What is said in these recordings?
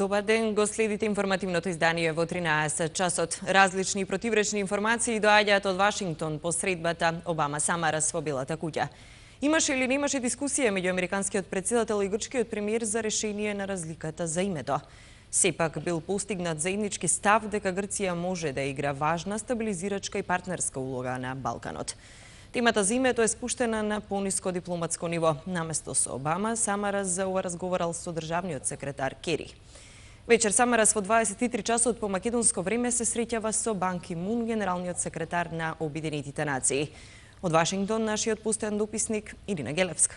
Добар ден, го следите информативното издание во 13 часот. Различни противречни информации доаѓаат од Вашингтон по средбата Обама-Самарас во Белата куќа. Имаше или немаше дискусија меѓу американскиот претседател и грчкиот премиер за решение на разликата за името. Сепак бил постигнат заеднички став дека Грција може да игра важна стабилизирачка и партнерска улога на Балканот. Темата за името е спуштена на пониско дипломатско ниво. Наместо со Обама, Самарас за ова разговарал со државниот секретар Кери. Вечер Самарас во 23 часот по македонско време се среќава со Бан Ки Мун, генералниот секретар на Обединетите нации. Од Вашингтон, нашиот постојан дописник Ирина Гелевска.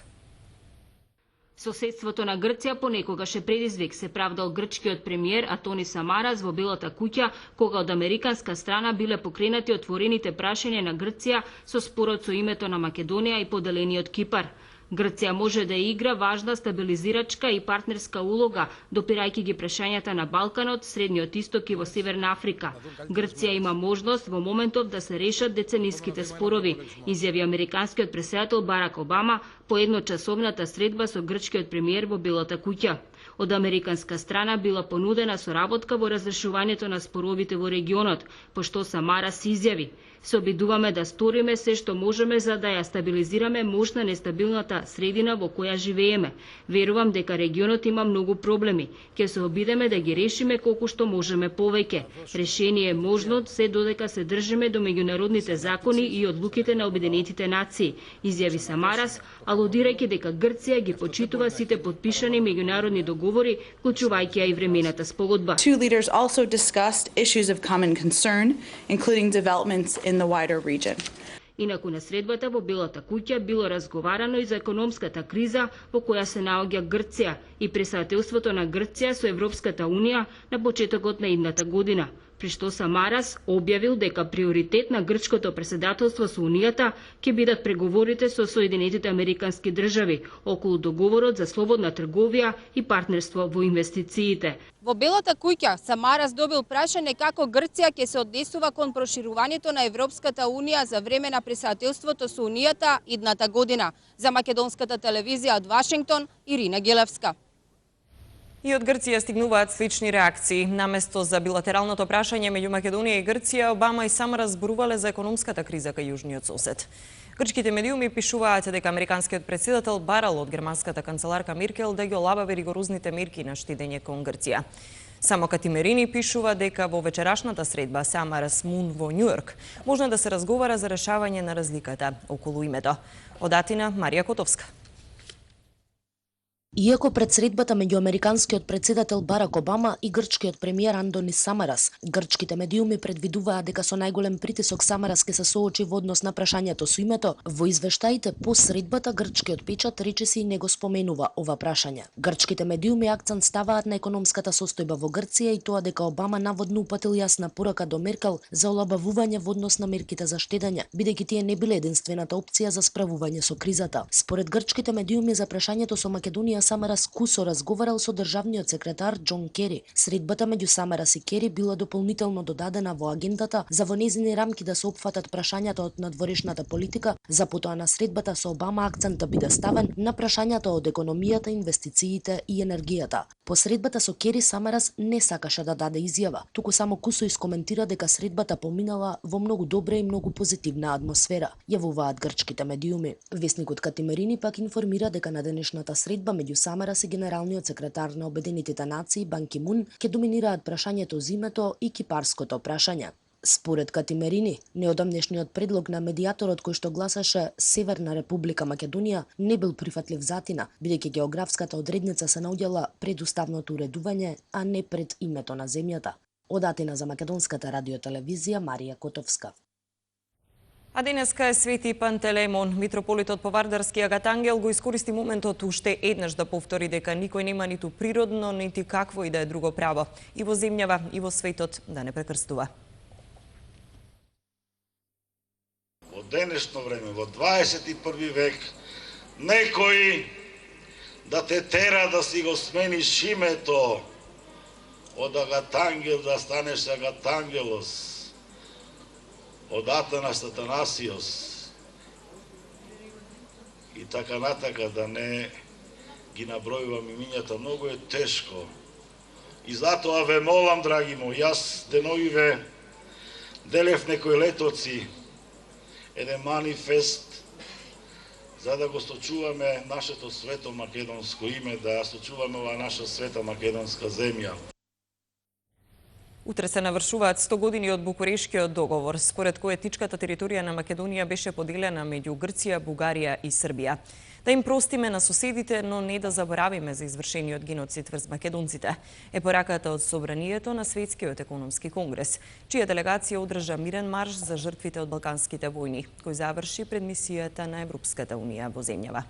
Соседството на Грција понекогаш е предизвик, се правдал грчкиот премиер Атони Самарас во Белата куќа, кога од американска страна биле покренати отворените прашања на Грција со спорот со името на Македонија и поделениот Кипар. Грција може да игра важна стабилизирачка и партнерска улога, допирајќи ги прашањата на Балканот, Средниот Исток и во Северна Африка. Грција има можност во моментов да се решат децениските спорови, изјави американскиот претседател Барак Обама по едночасовната средба со грчкиот премиер во Белата куќа. Од американска страна била понудена соработка во разрешувањето на споровите во регионот, пошто Самарас изјави: се обидуваме да сториме се што можеме за да ја стабилизираме мощна нестабилната средина во која живееме. Верувам дека регионот има многу проблеми. Ќе се обидеме да ги решиме колку што можеме повеќе. Решение е можно се додека се држиме до меѓународните закони и одлуките на Обединетите нации, изјави Самарас, алудирајќи дека Грција ги почитува сите потпишани меѓународни договори, вклучувајќи ја и времената спогодба. Two leaders also discussed issues of common concern, including developments in the wider region. Инаку на средбата во Белата куќа било разговарано и за економската криза во која се наоѓа Грција и пресателството на Грција со Европската унија на почетокот на идната година, при што Самарас објавил дека приоритет на грчкото претседателство со Унијата ќе бидат преговорите со Соединетите Американски држави околу договорот за слободна трговија и партнерство во инвестициите. Во Белата куќа Самарас добил прашање како Грција ќе се однесува кон проширувањето на Европската унија за време на претседателството со Унијата идната година. За македонската телевизија од Вашингтон, Ирина Гелевска. И од Грција стигнуваат слични реакции. Наместо за билатералното прашање меѓу Македонија и Грција, Обама и Самарас зборувале за економската криза кај јужниот сосед. Грчките медиуми пишуваат дека американскиот претседател барал од германската канцеларка Меркел да ги олабави ригорозните мерки на штедење кон Грција. Само Катимерини пишува дека во вечерашната средба Самарас Мун во Њујорк можно да се разговара за решавање на разликата околу името. Од Атина, Марија Котовска. Иако пред средбата меѓу американскиот претседател Барак Обама и грчкиот премиер Антони Самарас, грчките медиуми предвидуваат дека со најголем притисок Самарас ќе се соочи во однос на прашањето со името, во извештаите по средбата грчкиот печат речиси и не го споменува ова прашање. Грчките медиуми акцент ставаат на економската состојба во Грција и тоа дека Обама наводно упатил јасна порака до Меркел за олабавување во однос на мерките за штедење, бидејќи тие не биле единствената опција за справување со кризата. Според грчките медиуми за прашањето со Македонија Самарас кусо разговарал со државниот секретар Џон Кери. Средбата меѓу Самарас и Кери била дополнително додадена во агендата за во незини рамки да се опфатат прашањата од надворешната политика, за потоа на средбата со Обама акцент да биде ставен на прашањата од економијата, инвестициите и енергијата. По средбата со Кери Самарас не сакаше да даде изјава, туку само кусо искоментира дека средбата поминала во многу добра и многу позитивна атмосфера, јавуваат грчките медиуми. Весникот Катимерини пак информира дека на денешната средба меѓу Самарас и генералниот секретар на Обединетите нации Бан Ки Мун ќе доминираат прашањето за името и кипарското прашање. Според Катимерини, неодамнешниот предлог на медијаторот кој што гласаше Северна Република Македонија не бил прифатлив за Атина, бидејќи географската одредница се наоѓала пред уставното уредување, а не пред името на земјата. Од Атина за Македонската радиотелевизија Марија Котовска. А денеска е Свети Пантелеймон. Митрополитот по Вардарски Агат Ангел го искористи моментот уште еднаш да повтори дека никој нема ниту природно, нити какво и да е друго право, и во земјава, и во светот, да не прекрстува. Во денешно време, во 21 век, некој да те тера да си го смениш името од Агатангел да станеш Агатангелос, од Атанас Атанасиос и така натака, да не ги набројувам имињата, многу е тешко И затоа ве молам, драги мои, јас деновиве делев некои летоци, еден манифест, за да го сочуваме нашето свето македонско име, да сочуваме оваа наша света македонска земја. Утре се навршуваат 100 години од Букурешкиот договор, според кој етничката територија на Македонија беше поделена меѓу Грција, Бугарија и Србија. Да им простиме на соседите, но не да заборавиме за извршениот геноцид врз македонците, е пораката од Собранието на Светскиот економски конгрес, чија делегација одржа мирен марш за жртвите од Балканските војни, кој заврши пред мисијата на Европската унија во земјава.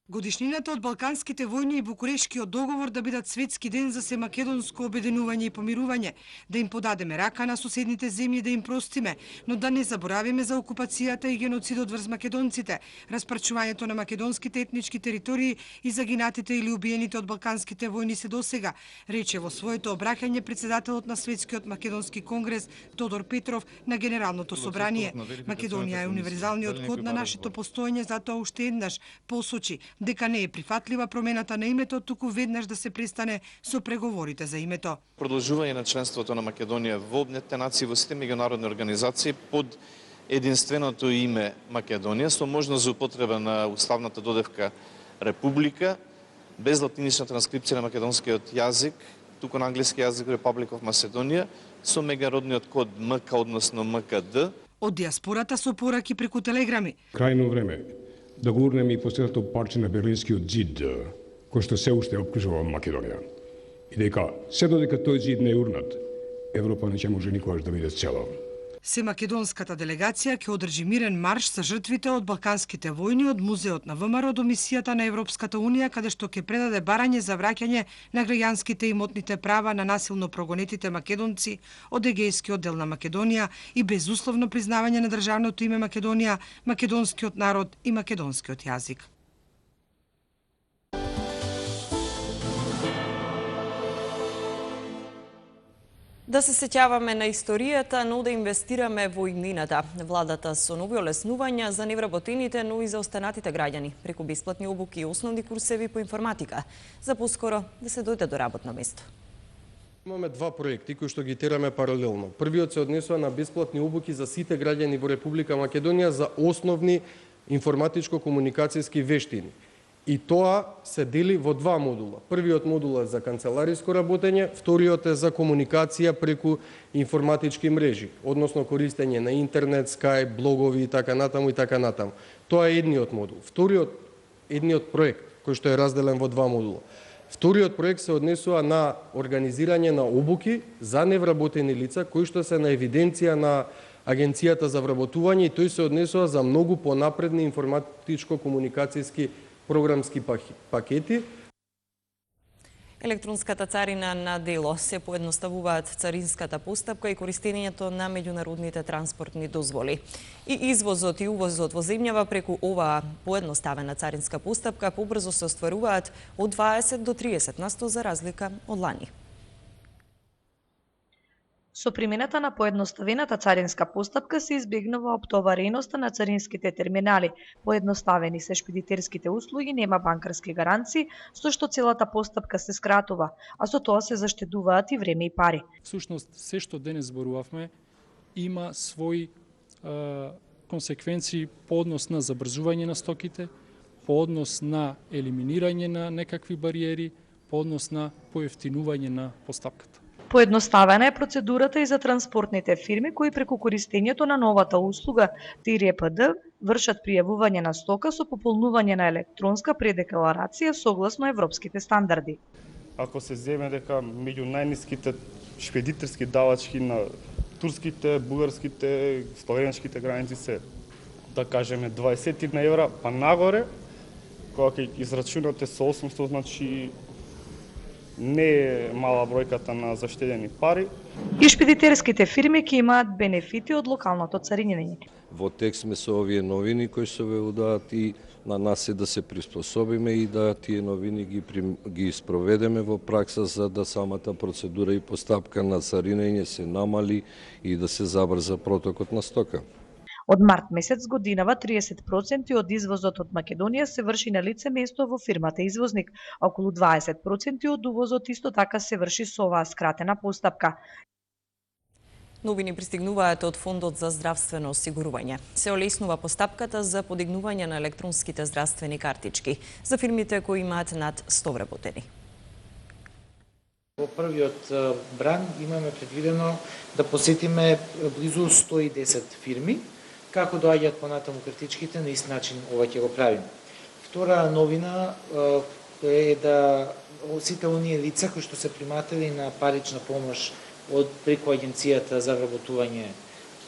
Годишнината од Балканските војни и Букурешкиот договор да бидат светски ден за семакедонско обединување и помирување, да им подадеме рака на соседните земји, да им простиме, но да не заборавиме за окупацијата и геноцидот врз македонците, распарчувањето на македонските етнички територии и загинатите или убиените од Балканските војни се досега, рече во своето обраќање председателот на Светскиот македонски конгрес Тодор Петров на Генералното собрание. Македонија е универзалниот код на нашето постоење, затоа уште еднаш посочи дека не е прифатлива промената на името, туку веднаш да се престане со преговорите за името. Продолжување на членството на Македонија во Обединетите нации во сите меѓународни организации под единственото име Македонија, со можност за употреба на уставната додевка Република, без латинична транскрипција на македонскиот јазик, туку на англиски јазик Republic of Macedonia, со меѓународниот код МК, односно МКД. Од диаспората со пораки преку телеграми. Крајно време да го урнеме и последното парче на Берлинскиот зид, кој што се уште опкружува Македонија. И дека се додека тој зид не е урнат, Европа не ќе може никогаш да биде цела. Семакедонската делегација ќе одржи мирен марш за жртвите од Балканските војни од музеот на ВМРО до мисијата на Европската унија, каде што ќе предаде барање за враќање на граѓанските и имотните права на насилно прогонетите македонци од Егејскиот дел на Македонија и безусловно признавање на државното име Македонија, македонскиот народ и македонскиот јазик. Да се сеќаваме на историјата, но да инвестираме во иднината. Владата со нови олеснувања за невработените, но и за останатите граѓани, преку бесплатни обуки и основни курсеви по информатика, за поскоро да се дојде до работно место. Имаме два проекти кои што ги тераме паралелно. Првиот се однесува на бесплатни обуки за сите граѓани во Република Македонија за основни информатичко-комуникацијски вештини. И тоа се дели во два модула. Првиот модул е за канцелариско работење, вториот е за комуникација преку информатички мрежи, односно користење на интернет, скајп, блогови и така натаму и така натаму. Тоа е едниот модул. Едниот проект кој што е разделен во два модула. Вториот проект се однесува на организирање на обуки за невработени лица кои што се на евиденција на Агенцијата за вработување и тој се однесува за многу понапредни информатичко-комуникацијски програмски пакети. Електронската царина на дело се поедноставуваат царинската постапка и користењето на меѓународните транспортни дозволи. И извозот и увозот во земјава преку оваа поедноставена царинска постапка побрзо се остваруваат од 20 до 30% за разлика од лани. Со примената на поедноставената царинска постапка се избегнува оптовареноста на царинските терминали, поедноставени се шпедитерските услуги, нема банкарски гаранции, со што целата постапка се скратува, а со тоа се заштедуваат и време и пари. Всушност, се што денес зборувавме, има своји консеквенции по однос на забрзување на стоките, по однос на елиминирање на некакви бариери, по однос на поевтинување на постапката. Поедноставена е процедурата и за транспортните фирми кои преку користењето на новата услуга ТИРПД вршат пријавување на стока со пополнување на електронска предекларација согласно европските стандарди. Ако се земе дека меѓу најниските шпедитерски давачки на турските, бугарските, словенските граници се, да кажеме, 20 евра, па нагоре, кога ќе израчунате со 800, значи не е мала бројката на заштедени пари. И шпедитерските фирми ќе имаат бенефити од локалното царинење. Во текст сме со овие новини кои се веудат и на нас е да се приспособиме и да тие новини ги спроведеме во пракса за да самата процедура и постапка на царинење се намали и да се забрза протокот на стока. Од март месец годинава 30% од извозот од Македонија се врши на лице место во фирмата извозник, а околу 20% од увозот исто така се врши со оваа скратена постапка. Новини пристигнуваат од Фондот за здравствено осигурување. Се олеснува постапката за подигнување на електронските здравствени картички за фирмите кои имаат над 100 вработени. Во првиот бран имаме предвидено да посетиме близу 110 фирми. Како доаѓаат понатаму картичките, на ист начин ова ќе го правиме. Втора новина е да сите оние лица кои што се приматели на парична помош преку Агенцијата за вработување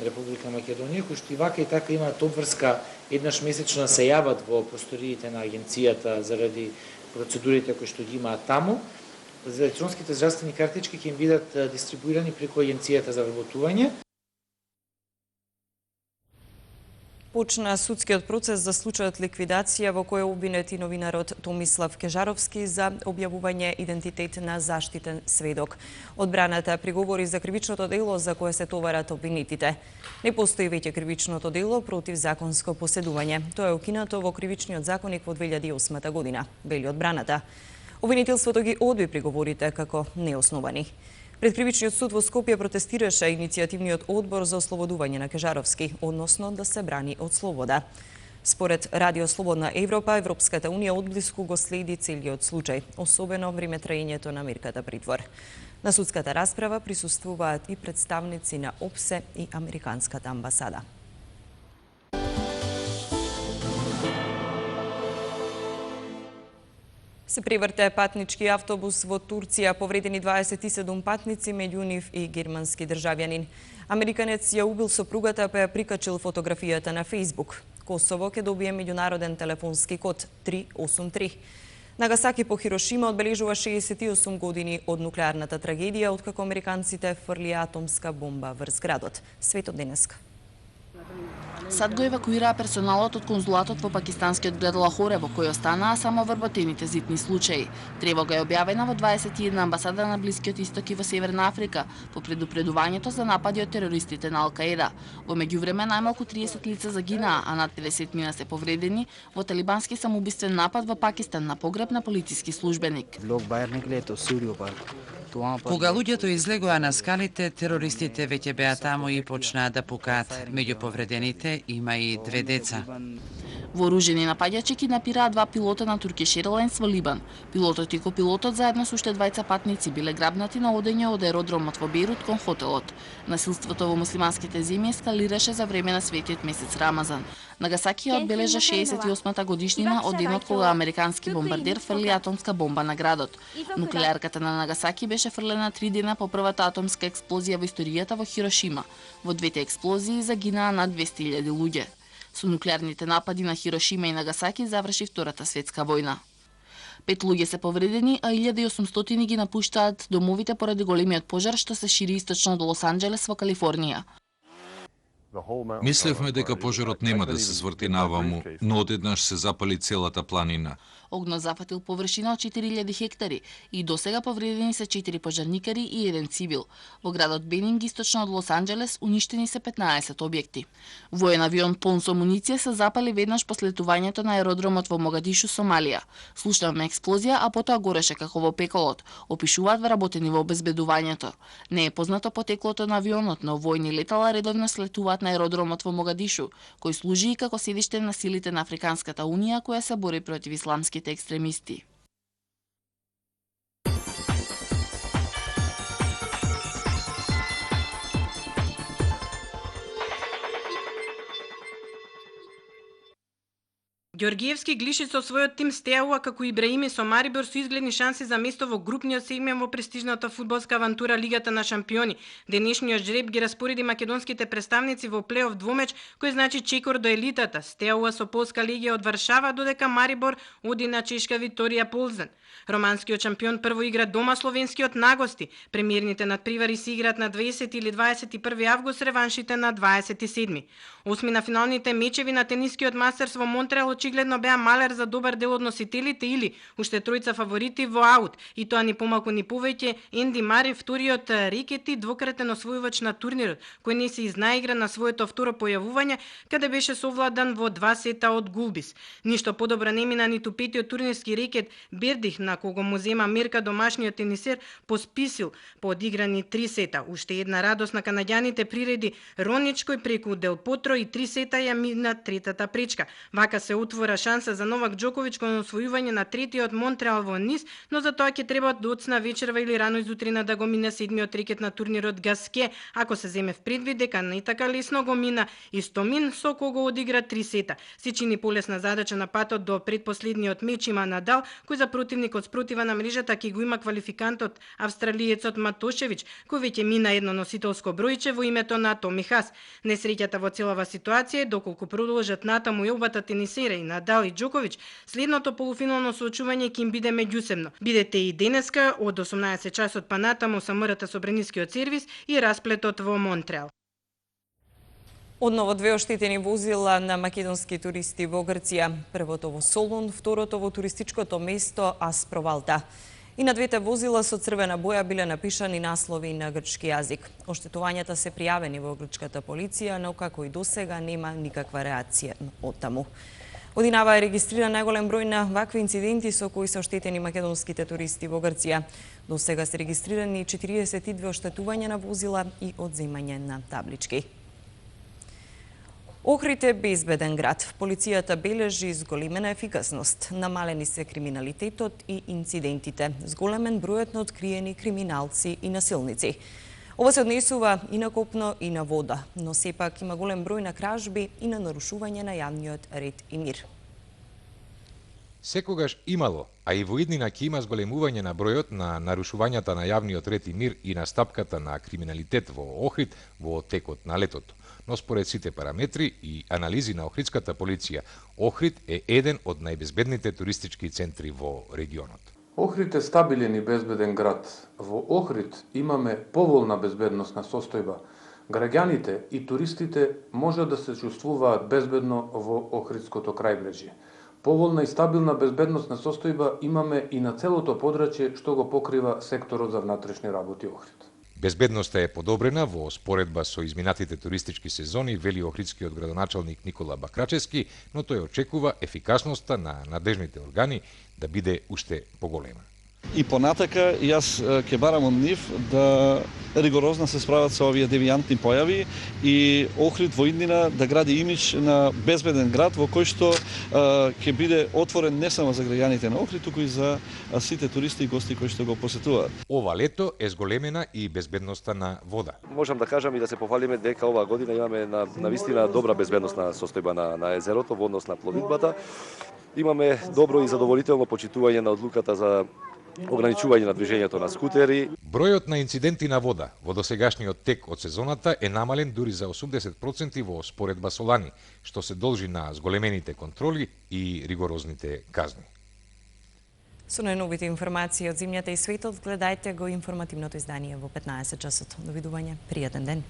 Република Македонија, кои што и вака и така имаат обврска еднаш месечно се јават во просториите на Агенцијата заради процедурите кои што ги имаат таму. За електронските здравствени картички ќе им бидат дистрибуирани преку Агенцијата за вработување. Почна судскиот процес за случајот ликвидација во кој е обвинет и новинарот Томислав Кежаровски за објавување идентитет на заштитен сведок. Одбраната приговори за кривичното дело за кое се товарат обвинетите. Не постои веќе кривичното дело против законско поседување. Тоа е укинато во Кривичниот законник во 2008 година, вели одбраната. Обвинителството ги одби приговорите како неосновани. Пред Кривичниот суд во Скопје протестираше иницијативниот одбор за ослободување на Кежаровски, односно да се брани од слобода. Според Радио Слободна Европа, Европската унија одблиску го следи целиот случај, особено време траењето на мерката притвор. На судската расправа присуствуваат и представници на ОПСЕ и Американската амбасада. Се преврте патнички автобус во Турција, повредени 27 патници, меѓу нив и германски државјанин. Американец ја убил сопругата, па ја прикачил фотографијата на Фейсбук. Косово ќе добие меѓународен телефонски код 383. Нагасаки по Хирошима одбележува 68 години од нуклеарната трагедија, откако американците фрли атомска бомба врз градот. Светот денеска. САД го евакуираа персоналот од конзулатот во пакистанскиот град Лахоре, во кој останаа само вработените зитни случаи. Тревога е објавена во 21 амбасада на Блискиот Исток и во Северна Африка по предупредувањето за напади од терористите на Ал-Каеда. Во меѓувреме најмалку 30 лица загинаа, а над 50 мина се повредени во талибански самоубиствен напад во Пакистан на погреб на полициски службеник. Кога луѓето излегоа на скалите, терористите веќе беа таму и почнаа да пукаат. Меѓу повредените има и 2 деца. Вооружени напаѓачи киднапираа 2 пилота на Turkish Airlines во Либан. Пилотот и копилотот заедно со уште 2 патници биле грабнати на одење од аеродромот во Бейрут кон хотелот. Насилството во муслиманските земји ескалираше за време на светиот месец Рамазан. Нагасаки одбележа 68-та годишнина од денот кога американски бомбардер фрли атомска бомба на градот. Нуклеарката на Нагасаки беше фрлена 3 дена по првата атомска експлозија во историјата во Хирошима. Во двете експлозии загинаа над 200.000 луѓе. Со нуклеарните напади на Хирошима и Нагасаки заврши Втората светска војна. 5 луѓе се повредени, а 1800 ги напуштаат домовите поради големиот пожар што се шири источно до Лос Анџелес во Калифорнија. Мислевме дека пожарот нема да се сврти наваму, но одеднаш се запали целата планина. Огнот зафатил површина од 4000 хектари и досега повредени се 4 пожарникари и 1 цивил. Во градот Бенинг, источно од Лос Анџелес, уништени се 15 објекти. Воен авион пон со амуниција се запали веднаш по слетувањето на аеродромот во Могадишу, Сомалија. Слушнавме експлозија, а потоа гореше како во пеколот, опишуваат вработени во обезбедувањето. Не е познато потеклото на авионот, но војни летала редовно слетуваат на аеродромот во Могадишу, кој служи и како седиште на силите на Африканската унија која се бори против исламските екстремисти. Ѓоргиевски глиши со својот тим Стеауа како Ибраими со Марибор со изгледни шанси за место во групниот сегмент во престижната фудбалска авантура Лигата на шампиони. Денешниот жреб ги распореди македонските представници во плей-оф двумеч, кој значи чекор до елитата. Стеауа со полска легија од Варшава, додека Марибор оди на чешка Виторија Ползен. Романскиот шампион прво игра дома, словенскиот на гости. Премиерните надпревари се играат на 20 или 21 август, реваншите на 27. Осми на финалните мечеви на тенискиот мастерс во Монреал очигледно беа малер за добар дел од носителите или уште тројца фаворити во аут, и тоа ни помалку ни повеќе Енди Мари, вториот рекети двократен освојувач на турнирот, кој не се изнаигра на своето второ појавување, каде беше совладан во 2 сета од Гулбис. Ништо подобро не мина ниту петиот турнирски рекет Бердих, на кого му зема мерка домашниот тенисер Посписил по одиграни 3 сета. Уште една радост на канаѓаните приреди Роничкој преку Дел Потро и 3 сета ја мина третата пречка. Вака се отвора шанса за Новак Џоковиќ кон освојување на третиот Монтреал во низ, но за тоа ќе треба доцна вечерва или рано изутрина да го мине седмиот рекет на турнирот Гаске, ако се земе в предвид дека не така лесно го мина Истомин, со кого одигра 3 сета. Се чини полесна задача на патот до предпоследниот меч има Надал, кој за противникот спротива на мрежата ќе го има квалификантот австралиецот Матошевиќ, кој веќе мина едно носителско бројче во името на Томи Хас. Несреќата во целава ситуација е доколку продолжат натаму и обата тенисера и Надал и Џоковиќ, следното полуфинално соочување ќе им биде меѓусебно. Бидете и денеска од 18 часот па натаму самрата со бренискиот сервис и расплетот во Монтреал. Одново 2 оштетени возила на македонски туристи во Грција. Првото во Солун, второто во туристичкото место Аспровалта. И на двете возила со црвена боја биле напишани наслови на грчки јазик. Оштетувањата се пријавени во грчката полиција, но како и досега нема никаква реакција од таму. Одинава е регистриран најголем број на вакви инциденти со кои се оштетени македонските туристи во Грција. До сега се регистрирани 42 оштетувања на возила и одземање на таблички. Охрид е безбеден град. Полицијата бележи зголемена ефикасност. Намалени се криминалитетот и инцидентите. Зголемен бројот на откриени криминалци и насилници. Ова се однесува и на копно и на вода, но сепак има голем број на кражби и на нарушување на јавниот ред и мир. Секогаш имало, а и во иднина ќе има зголемување на бројот на нарушувањата на јавниот ред и мир и на стапката на криминалитет во Охрид во текот на летото. Но според сите параметри и анализи на охридската полиција, Охрид е еден од најбезбедните туристички центри во регионот. Охрид е стабилен и безбеден град. Во Охрид имаме поволна безбедносна состојба. Граѓаните и туристите можат да се чувствуваат безбедно во Охридското крајбрежје. Поволна и стабилна безбедносна состојба имаме и на целото подрачје што го покрива секторот за внатрешни работи Охрид. Безбедноста е подобрена во споредба со изминатите туристички сезони, вели охридскиот градоначалник Никола Бакрачевски, но тој очекува ефикасноста на надежните органи да биде уште поголема. И понатака, јас ќе барам од нив да ригорозно се справат со овие девијантни појави и Охрид во иднина да гради имидж на безбеден град во кој што ќе биде отворен не само за граѓаните на Охрид, туку и за сите туристи и гости кои што го посетуваат. Ова лето е зголемена и безбедноста на вода. Можам да кажам и да се похвалиме дека оваа година имаме на вистина добра безбедносна состојба на езерото во однос на пловидбата. Имаме добро и задоволително почитување на одлуката за ограничување на движењето на скутери. Бројот на инциденти на вода во досегашниот тек од сезоната е намален дури за 80% во споредба со лани, што се должи на зголемените контроли и ригорозните казни. Со најновите информации од земјата и светот, гледајте го информативното издание во 15 часот. Довидување, пријатен ден.